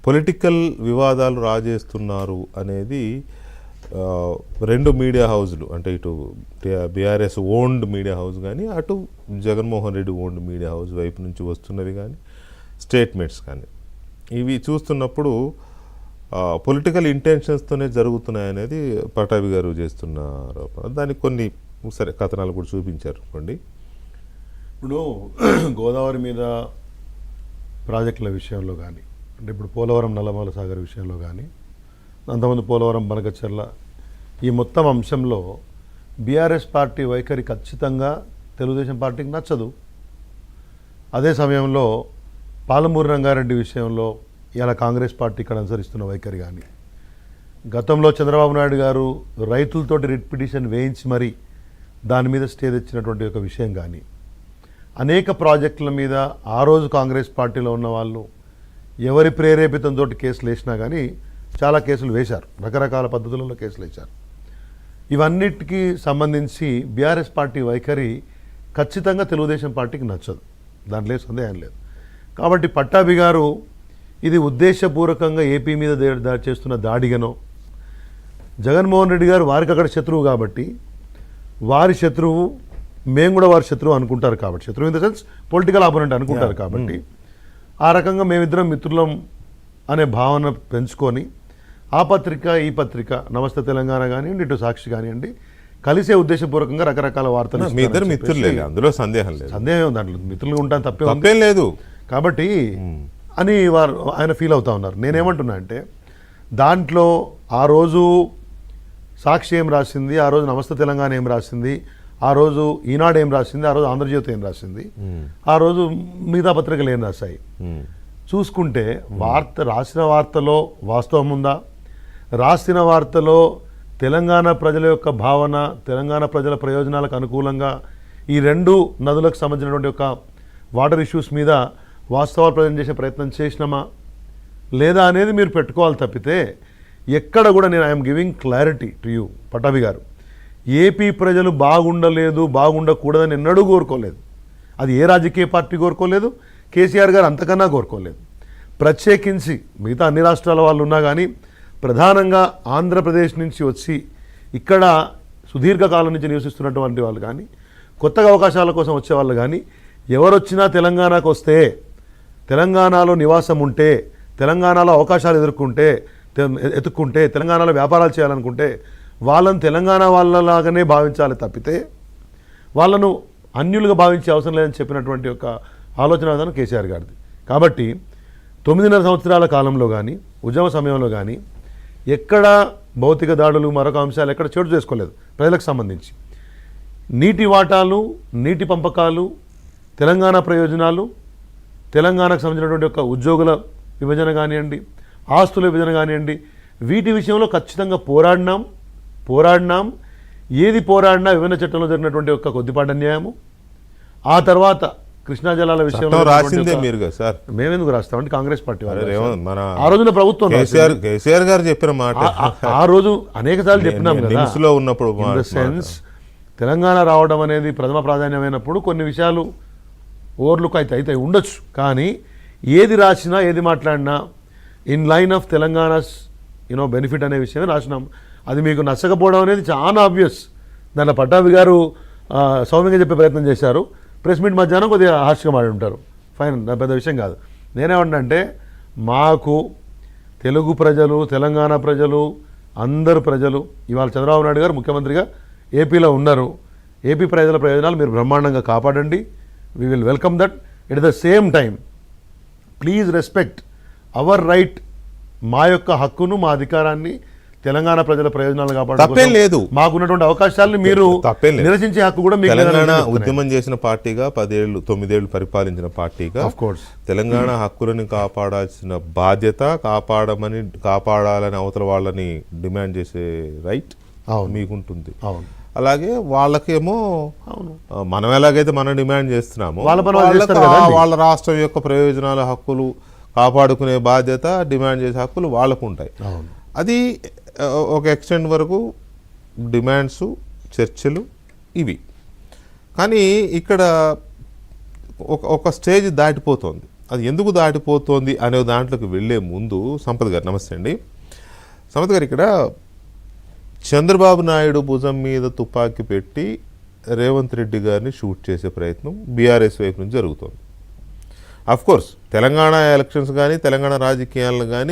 Political వివాదాలు రాజేస్తున్నారు అనేది రెండు మీడియా హౌజులు, అంటే ఇటు బీఆర్ఎస్ ఓన్డ్ మీడియా హౌస్ కానీ అటు Jaganmohan Reddy owned media house వైపు నుంచి వస్తున్నవి కానీ స్టేట్మెంట్స్ కానీ ఇవి చూస్తున్నప్పుడు పొలిటికల్ ఇంటెన్షన్స్తోనే జరుగుతున్నాయనేది పటాభి గారు చేస్తున్న ఆరోపణ. దానికి కొన్ని సరే కథనాలు కూడా చూపించారు అనుకోండి. ఇప్పుడు గోదావరి మీద ప్రాజెక్టుల విషయంలో కానీ, అంటే ఇప్పుడు పోలవరం నల్లమల సాగర్ విషయంలో కానీ, అంతకుముందు పోలవరం బనకచెర్ల, ఈ మొత్తం అంశంలో బీఆర్ఎస్ పార్టీ వైఖరి ఖచ్చితంగా తెలుగుదేశం పార్టీకి నచ్చదు. అదే సమయంలో పాలమూరు రంగారెడ్డి విషయంలో ఇలా కాంగ్రెస్ పార్టీ ఇక్కడ అనుసరిస్తున్న వైఖరి కానీ, గతంలో చంద్రబాబు నాయుడు గారు రైతులతోటి రిట్ పిటిషన్ వేయించి మరీ దాని మీద స్టే తెచ్చినటువంటి ఒక విషయం కానీ, అనేక ప్రాజెక్టుల మీద ఆ రోజు కాంగ్రెస్ పార్టీలో ఉన్న వాళ్ళు ఎవరి ప్రేరేపితంతో కేసులు వేసినా కానీ చాలా కేసులు వేశారు, రకరకాల పద్ధతులలో కేసులు వేశారు. ఇవన్నిటికీ సంబంధించి బీఆర్ఎస్ పార్టీ వైఖరి ఖచ్చితంగా తెలుగుదేశం పార్టీకి నచ్చదు, దాంట్లో సందేహం లేదు. కాబట్టి పట్టాభి గారు ఇది ఉద్దేశపూర్వకంగా ఏపీ మీద చేస్తున్న దాడిగానో, జగన్మోహన్ రెడ్డి గారు వారికి అక్కడ శత్రువు కాబట్టి వారి శత్రువు మేము కూడా వారి శత్రువు అనుకుంటారు కాబట్టి, శత్రువు in the sense political opponent అనుకుంటారు కాబట్టి ఆ రకంగా మేమిద్దరం మిత్రులం అనే భావన పెంచుకొని ఆ పత్రిక ఈ పత్రిక నమస్తే తెలంగాణ కానివ్వండి, ఇటు సాక్షి కానివ్వండి, కలిసే ఉద్దేశపూర్వకంగా రకరకాల వార్తలు. మీ ఇద్దరు మిత్రులే, అందులో సందేహం లేదు. సందేహం దాంట్లో మిత్రులుగా ఉంటాను తప్పేం లేదు కాబట్టి అని ఆయన ఫీల్ అవుతా ఉన్నారు. నేనేమంటున్నా అంటే దాంట్లో ఆ రోజు సాక్షి ఏం రాసింది, ఆ రోజు నమస్తే తెలంగాణ ఏం రాసింది, ఆ రోజు ఈనాడు ఏం రాసింది, ఆ రోజు ఆంధ్రజ్యోతి ఏం రాసింది, ఆ రోజు మిగతా పత్రికలు ఏం రాశాయి చూసుకుంటే రాసిన వార్తలో వాస్తవం ఉందా, రాసిన వార్తలో తెలంగాణ ప్రజల యొక్క భావన, తెలంగాణ ప్రజల ప్రయోజనాలకు అనుకూలంగా ఈ రెండు నదులకు సంబంధించినటువంటి ఒక వాటర్ ఇష్యూస్ మీద వాస్తవాలు ప్రజెంట్ చేసే ప్రయత్నం చేసినామా లేదా అనేది మీరు పెట్టుకోవాలి తప్పితే ఎక్కడ కూడా నేను I'm giving clarity to you Pattabhi గారు, ఏపీ ప్రజలు బాగుండలేదు బాగుండకూడదని ఎన్నడూ కోరుకోలేదు. అది ఏ రాజకీయ పార్టీ కోరుకోలేదు, కేసీఆర్ గారు అంతకన్నా కోరుకోలేదు. ప్రత్యేకించి మిగతా అన్ని రాష్ట్రాల వాళ్ళు ఉన్నా కానీ ప్రధానంగా ఆంధ్రప్రదేశ్ నుంచి వచ్చి ఇక్కడ సుదీర్ఘకాలం నుంచి నివసిస్తున్నటువంటి వాళ్ళు కానీ, కొత్తగా అవకాశాల కోసం వచ్చేవాళ్ళు కానీ ఎవరొచ్చినా తెలంగాణకు వస్తే, తెలంగాణలో నివాసం ఉంటే, తెలంగాణలో అవకాశాలు ఎత్తుక్కుంటే, తెలంగాణలో వ్యాపారాలు చేయాలనుకుంటే వాళ్ళని తెలంగాణ వాళ్ళలాగానే భావించాలి తప్పితే వాళ్ళను అన్యులుగా భావించే అవసరం లేదని చెప్పినటువంటి ఒక ఆలోచన విధానం కేసీఆర్ గారిది. కాబట్టి 9.5 సంవత్సరాల కాలంలో కానీ ఉద్యమ సమయంలో కానీ ఎక్కడ భౌతిక దాడులు మరొక అంశాలు ఎక్కడ చోటు చేసుకోలేదు. ప్రజలకు సంబంధించి నీటి వాటాలు, నీటి పంపకాలు, తెలంగాణ ప్రయోజనాలు, తెలంగాణకు సంబంధించినటువంటి ఒక ఉద్యోగుల విభజన కానివ్వండి, ఆస్తుల విభజన కానివ్వండి, వీటి విషయంలో ఖచ్చితంగా పోరాడినాం. ఏది పోరాడినా విభజన చట్టంలో జరిగినటువంటి ఒక కొద్దిపాటి అన్యాయము, ఆ తర్వాత కృష్ణా జలాల విషయంలో రాసిందే మీరు కదా సార్, మేమెందుకు రాస్తామంటే కాంగ్రెస్ పార్టీ ఆ రోజున ప్రభుత్వం కేసీఆర్ గారు చెప్పిన మాట ఆ రోజు అనేక సార్లు చెప్పినాం కదా ఉన్నప్పుడు. ఇన్ ద సెన్స్ తెలంగాణ రావడం అనేది ప్రథమ ప్రాధాన్యమైనప్పుడు కొన్ని విషయాలు ఓవర్లుక్ అయితే ఉండొచ్చు, కానీ ఏది రాసినా ఏది మాట్లాడినా in line of Telangana's benefit అనే విషయమే రాసినాం. అది మీకు నచ్చకపోవడం అనేది చాలా ఆబ్వియస్. దాంట్లో పట్టాభి గారు సౌమ్యంగా చెప్పే ప్రయత్నం చేశారు, ప్రెస్ మీట్ మధ్యాహ్నం కొద్దిగా హార్ష్గా మాడి ఉంటారు, ఫైన్, పెద్ద విషయం కాదు. నేనేమంటే మాకు తెలుగు ప్రజలు, తెలంగాణ ప్రజలు, అందరు ప్రజలు ఇవాళ చంద్రబాబు నాయుడు గారు ముఖ్యమంత్రిగా ఏపీలో ఉన్నారు. ఏపీ ప్రజల ప్రయోజనాలు మీరు బ్రహ్మాండంగా కాపాడండి, we will welcome that. At the same time please respect hour right, మా యొక్క హక్కును, మా అధికారాన్ని, తెలంగాణ ప్రజల ప్రయోజనాలు కాపాడడం లేదు. మాకున్నటువంటి అవకాశాలను మీరు నిరసించే హక్కు కూడా మీకు. తెలంగాణ ఉద్యమం చేసిన పార్టీగా 9 ఏళ్ళు పరిపాలించిన పార్టీగా తెలంగాణ హక్కులను కాపాడాల్సిన బాధ్యత, కాపాడాలని అవతల వాళ్ళని డిమాండ్ చేసే రైట్ మీకుంటుంది. అలాగే వాళ్ళకేమో మనం ఎలాగైతే మనం డిమాండ్ చేస్తున్నామో వాళ్ళ రాష్ట్రం యొక్క ప్రయోజనాల హక్కులు కాపాడుకునే బాధ్యత, డిమాండ్ చేసే హక్కులు వాళ్ళకు ఉంటాయి. అది ఒక ఎక్స్టెంట్ వరకు డిమాండ్స్, చర్చలు ఇవి. కానీ ఇక్కడ ఒక స్టేజ్ దాటిపోతుంది. అది ఎందుకు దాటిపోతోంది అనే దాంట్లోకి వెళ్ళే ముందు సంపత్ గారు నమస్తే అండి. సంపత్ గారు, ఇక్కడ చంద్రబాబు నాయుడు భుజం మీద తుపాకీ పెట్టి రేవంత్ రెడ్డి గారిని షూట్ చేసే ప్రయత్నం బీఆర్ఎస్ వైపు నుంచి జరుగుతోంది. అఫ్కోర్స్ తెలంగాణ ఎలక్షన్స్ కానీ తెలంగాణ రాజకీయాలను కానీ